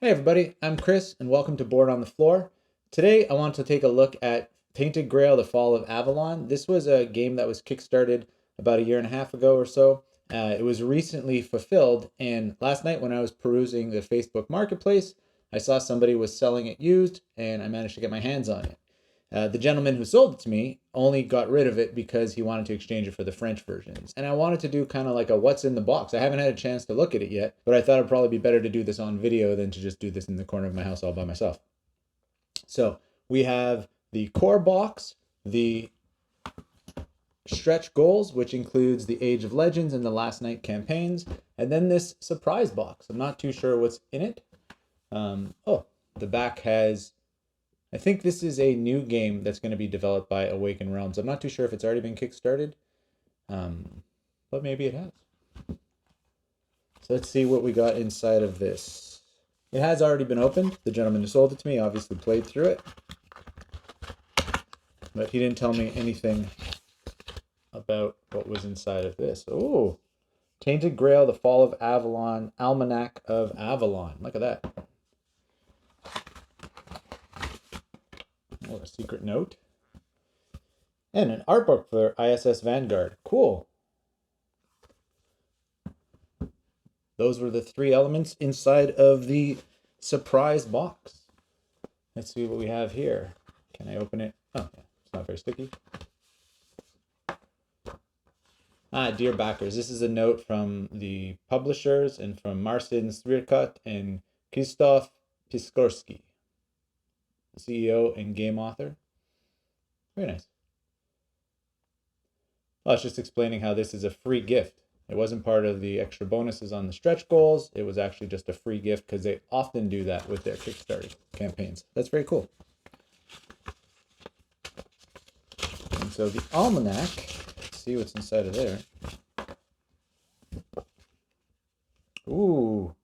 Hey everybody, I'm Chris and welcome to Board on the Floor. Today I want to take a look at Tainted Grail, the Fall of Avalon. This was a game that was kickstarted about a year and a half ago or so. It was recently fulfilled, and last night when I was perusing the Facebook marketplace, I saw somebody was selling it used and I managed to get my hands on it. The gentleman who sold it to me only got rid of it because he wanted to exchange it for the French versions. And I wanted to do kind of like a what's in the box. I haven't had a chance to look at it yet, but I thought it'd probably be better to do this on video than to just do this in the corner of my house all by myself. So we have the core box, the stretch goals, which includes the Age of Legends and the Last Night campaigns, and then this surprise box. I'm not too sure what's in it. The back has, I think this is a new game that's going to be developed by Awaken Realms. I'm not too sure if it's already been kickstarted, but maybe it has. So let's see what we got inside of this. It has already been opened. The gentleman who sold it to me obviously played through it, but he didn't tell me anything about what was inside of this. Oh, Tainted Grail, the Fall of Avalon, Almanac of Avalon. Look at that. Oh, a secret note. And an art book for ISS Vanguard. Cool. Those were the three elements inside of the surprise box. Let's see what we have here. Can I open it? Oh, yeah, it's not very sticky. Dear backers, this is a note from the publishers and from Marcin Swierkot and Krzysztof Piskorski, the CEO and game author. Very nice. I was just explaining how this is a free gift. It wasn't part of the extra bonuses on the stretch goals. It was actually just a free gift because they often do that with their Kickstarter campaigns. That's very cool. And so the almanac, let's see what's inside of there. Ooh,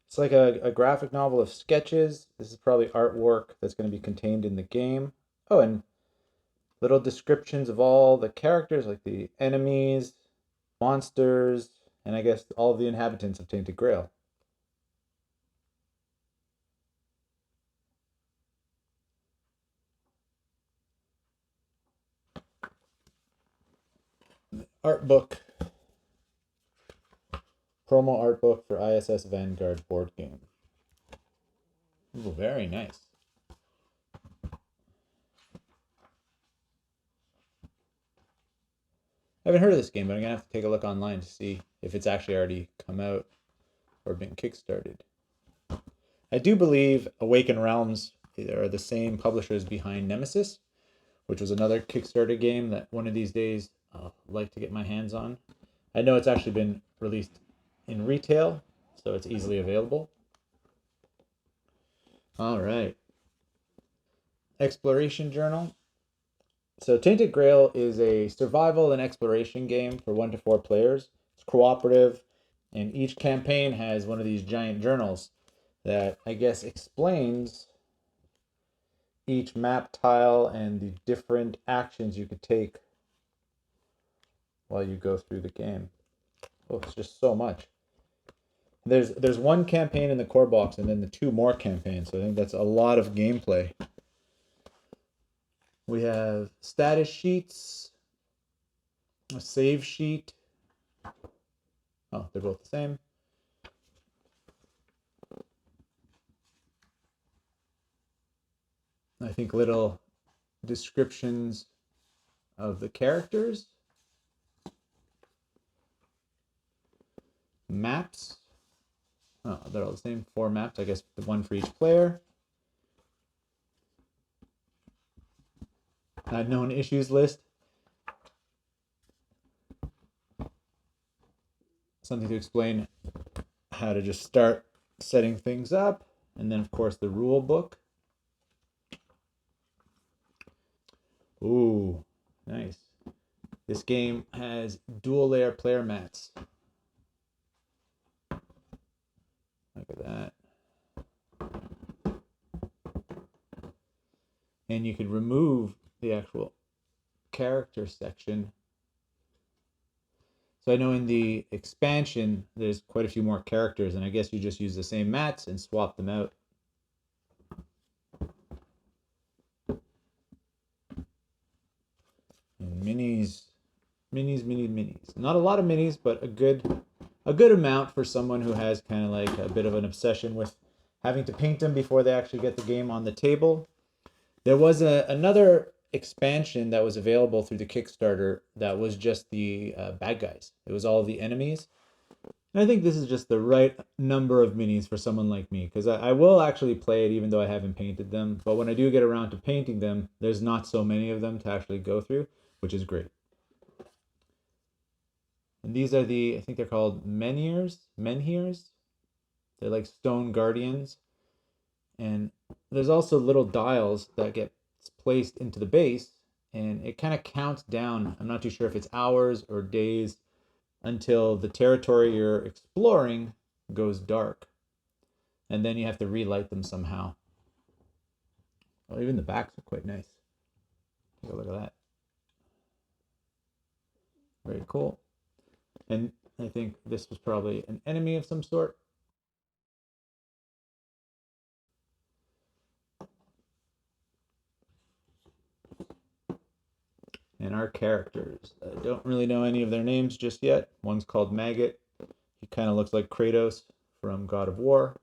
it's like a graphic novel of sketches. This is probably artwork that's going to be contained in the game. Oh, and little descriptions of all the characters, like the enemies, monsters, and I guess all of the inhabitants of Tainted Grail. Art book. Promo art book for ISS Vanguard board game. Ooh, very nice. I haven't heard of this game, but I'm gonna have to take a look online to see if it's actually already come out or been kickstarted. I do believe Awaken Realms are the same publishers behind Nemesis, which was another Kickstarter game that one of these days I'll like to get my hands on. I know it's actually been released in retail, so it's easily available. All right. Exploration Journal. So Tainted Grail is a survival and exploration game for 1 to 4 players. It's cooperative, and each campaign has one of these giant journals that I guess explains each map tile and the different actions you could take while you go through the game. Oh, it's just so much. There's one campaign in the core box and then the 2 more campaigns, so I think that's a lot of gameplay. We have status sheets, a save sheet. Oh, they're both the same. I think little descriptions of the characters. Maps. Oh, they're all the same. 4 maps, I guess, one for each player. Known issues list. Something to explain how to just start setting things up. And then, of course, the rule book. Ooh, nice. This game has dual layer player mats. Look at that. And you could remove the actual character section. So I know in the expansion, there's quite a few more characters, and I guess you just use the same mats and swap them out. And minis, minis. Not a lot of minis, but a good amount for someone who has kind of like a bit of an obsession with having to paint them before they actually get the game on the table. There was another expansion that was available through the Kickstarter that was just the bad guys. It was all the enemies. And I think this is just the right number of minis for someone like me, because I will actually play it even though I haven't painted them. But when I do get around to painting them, there's not so many of them to actually go through, which is great. And these are I think they're called menhirs. They're like stone guardians. And there's also little dials that get placed into the base, and it kind of counts down. I'm not too sure if it's hours or days until the territory you're exploring goes dark. And then you have to relight them somehow. Oh, even the backs are quite nice. Take a look at that. Very cool. And I think this was probably an enemy of some sort. And our characters. I don't really know any of their names just yet. One's called Maggot. He kind of looks like Kratos from God of War.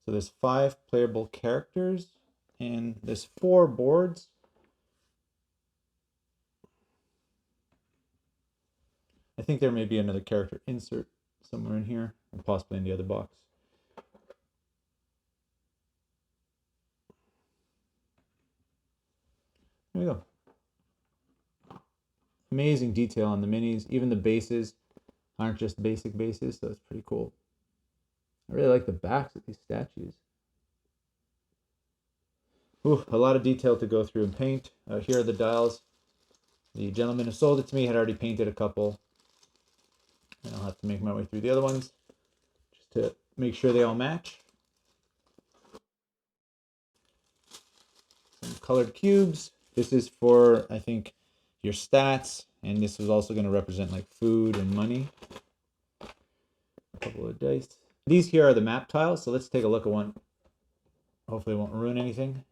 So there's 5 playable characters, and there's 4 boards. I think there may be another character insert somewhere in here, and possibly in the other box. There we go. Amazing detail on the minis. Even the bases aren't just basic bases, so it's pretty cool. I really like the backs of these statues. Ooh, a lot of detail to go through and paint. Here are the dials. The gentleman who sold it to me had already painted a couple. And I'll have to make my way through the other ones just to make sure they all match. Some colored cubes. This is for, I think, your stats. And this is also going to represent like food and money. A couple of dice. These here are the map tiles. So let's take a look at one. Hopefully it won't ruin anything.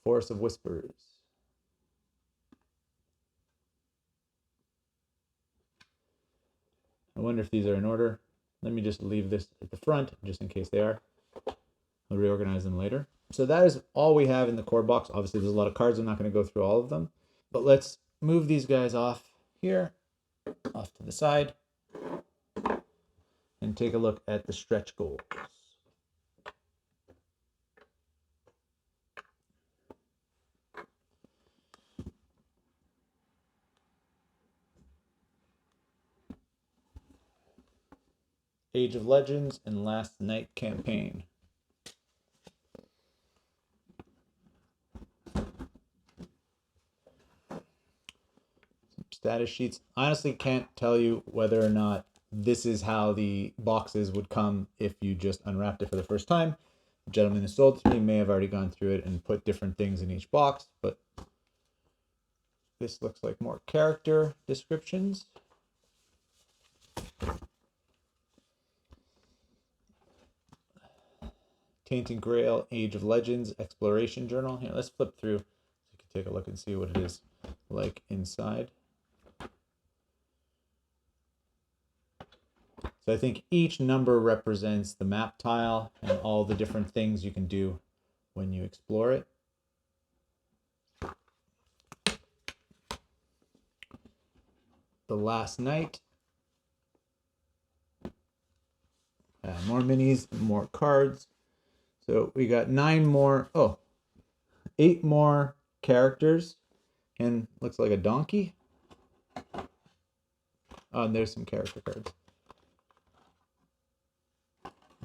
Forest of Whispers. I wonder if these are in order. Let me just leave this at the front, just in case they are. I'll reorganize them later. So that is all we have in the core box. Obviously, there's a lot of cards. I'm not going to go through all of them. But let's move these guys off here, off to the side, and take a look at the stretch goals. Age of Legends and Last Night campaign. Some status sheets. Honestly, can't tell you whether or not this is how the boxes would come if you just unwrapped it for the first time. The gentleman who sold it to me may have already gone through it and put different things in each box, but this looks like more character descriptions. Tainted Grail, Age of Legends, Exploration Journal. Here, let's flip through so you can take a look and see what it is like inside. So I think each number represents the map tile and all the different things you can do when you explore it. The Last Night. More minis, more cards. So we got 8 more characters, and looks like a donkey. Oh, and there's some character cards.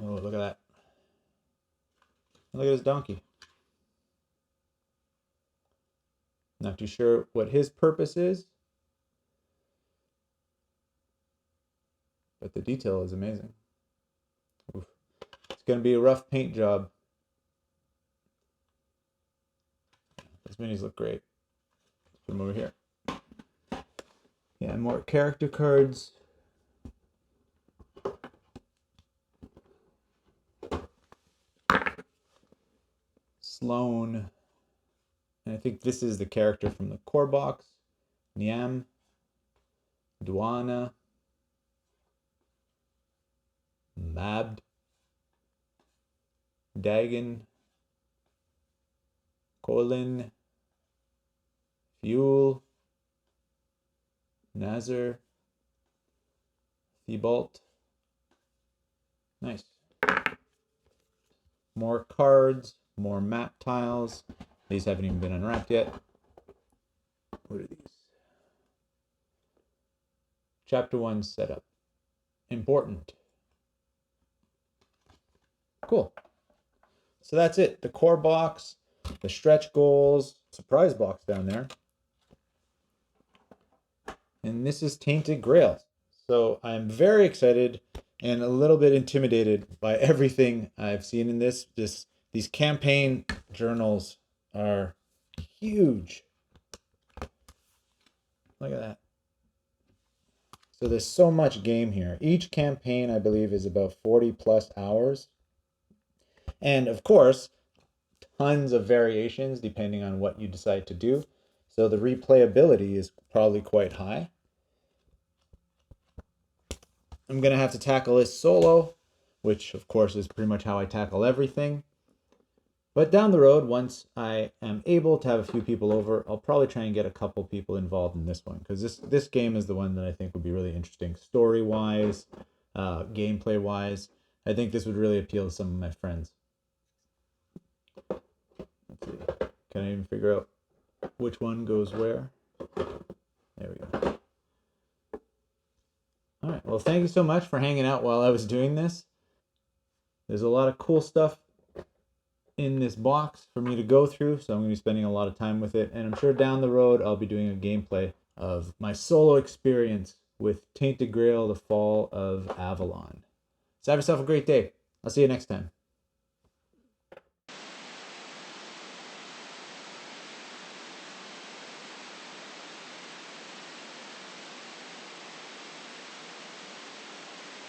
Oh, look at that. Look at his donkey. Not too sure what his purpose is. but the detail is amazing. Oof. It's going to be a rough paint job. Those minis look great. Let's put them over here. Yeah, more character cards. Sloan. And I think this is the character from the core box. Niam. Duana. Mabd. Dagon. Colin. Fuel. Nazar. Thibault. Nice. More cards, more map tiles. These haven't even been unwrapped yet. What are these? Chapter 1 setup. Important. Cool. So that's it. The core box, the stretch goals, surprise box down there. And this is Tainted Grail. So I'm very excited and a little bit intimidated by everything I've seen in this. These campaign journals are huge. Look at that. So there's so much game here. Each campaign, I believe, is about 40 plus hours. And of course, tons of variations depending on what you decide to do. So the replayability is probably quite high. I'm going to have to tackle this solo, which of course is pretty much how I tackle everything. But down the road, once I am able to have a few people over, I'll probably try and get a couple people involved in this one, because this game is the one that I think would be really interesting story-wise, gameplay-wise. I think this would really appeal to some of my friends. Let's see. Can I even figure out which one goes where? There we go. All right. Well, thank you so much for hanging out while I was doing this. There's a lot of cool stuff in this box for me to go through, so I'm going to be spending a lot of time with it. And I'm sure down the road I'll be doing a gameplay of my solo experience with Tainted Grail, the Fall of Avalon. So have yourself a great day. I'll see you next time.